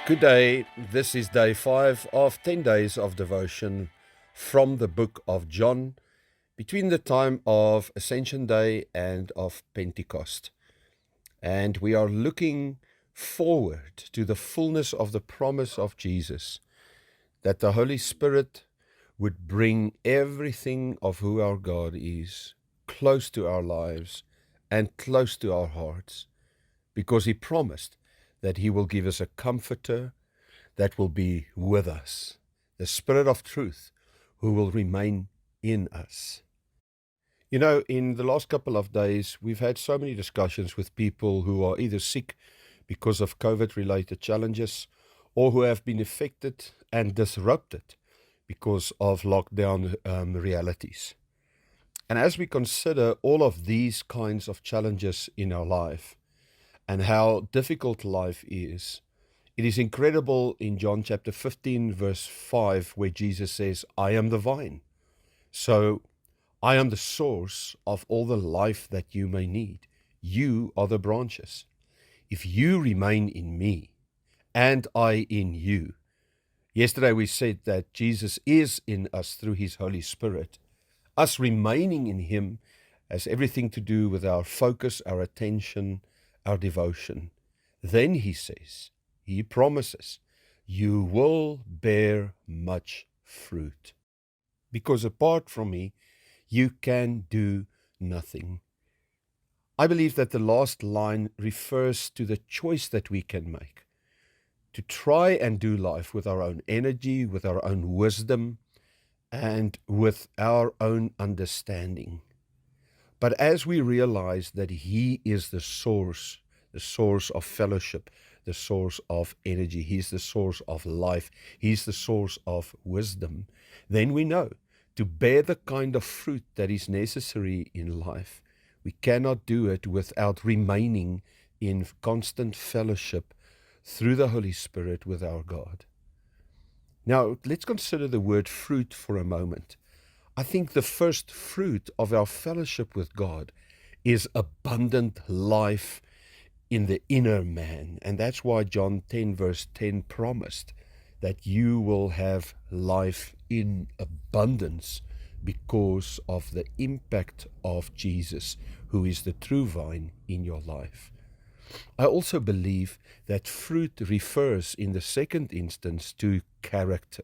Good day. This is day 5 of 10 days of devotion from the book of John between the time of Ascension Day and of Pentecost. And we are looking forward to the fullness of the promise of Jesus, that the Holy Spirit would bring everything of who our God is close to our lives and close to our hearts, because He promised that He will give us a comforter that will be with us, the Spirit of truth who will remain in us. You know, in the last couple of days, we've had so many discussions with people who are either sick because of COVID-related challenges or who have been affected and disrupted because of lockdown realities. And as we consider all of these kinds of challenges in our life, and how difficult life is, it is incredible in John chapter 15, verse 5, where Jesus says, I am the vine. So I am the source of all the life that you may need. You are the branches. If you remain in me and I in you. Yesterday we said that Jesus is in us through His Holy Spirit. Us remaining in Him has everything to do with our focus, our attention, our devotion. Then He says, He promises, you will bear much fruit. Because apart from me, you can do nothing. I believe that the last line refers to the choice that we can make to try and do life with our own energy, with our own wisdom, and with our own understanding. But as we realize that He is the source of fellowship, the source of energy, He's the source of life, He's the source of wisdom, then we know to bear the kind of fruit that is necessary in life, we cannot do it without remaining in constant fellowship through the Holy Spirit with our God. Now, let's consider the word fruit for a moment. I think the first fruit of our fellowship with God is abundant life in the inner man. And that's why John 10 verse 10 promised that you will have life in abundance because of the impact of Jesus, who is the true vine in your life. I also believe that fruit refers in the second instance to character.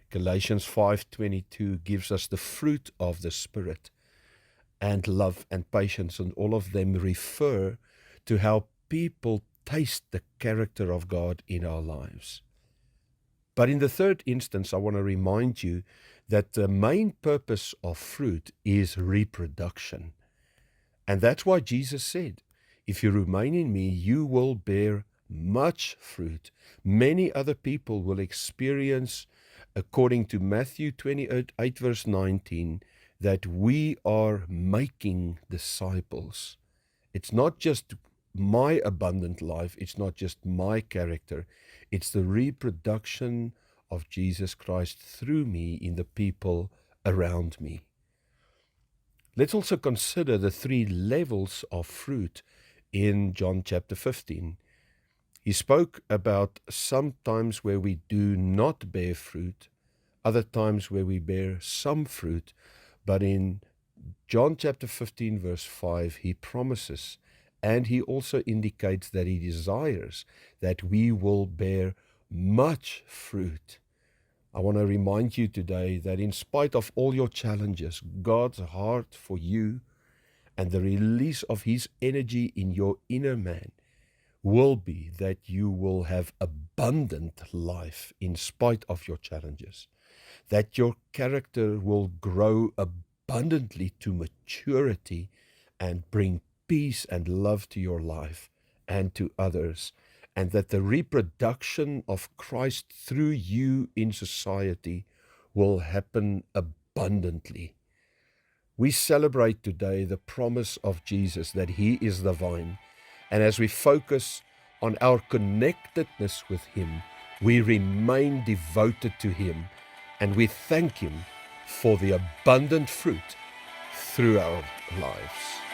Galatians 5:22 gives us the fruit of the Spirit, and love and patience, and all of them refer to how people taste the character of God in our lives. But in the third instance, I want to remind you that the main purpose of fruit is reproduction. And that's why Jesus said, if you remain in me, you will bear much fruit. Many other people will experience, according to Matthew 28 verse 19, that we are making disciples. It's not just my abundant life, it's not just my character, it's the reproduction of Jesus Christ through me in the people around me. Let's also consider the 3 levels of fruit in John chapter 15. He spoke about some times where we do not bear fruit, other times where we bear some fruit, but in John chapter 15 verse 5, He promises, and He also indicates that He desires that we will bear much fruit. I want to remind you today that in spite of all your challenges, God's heart for you and the release of His energy in your inner man will be that you will have abundant life in spite of your challenges, that your character will grow abundantly to maturity and bring peace and love to your life and to others, and that the reproduction of Christ through you in society will happen abundantly. We celebrate today the promise of Jesus that He is the vine, and as we focus on our connectedness with Him, we remain devoted to Him, and we thank Him for the abundant fruit through our lives.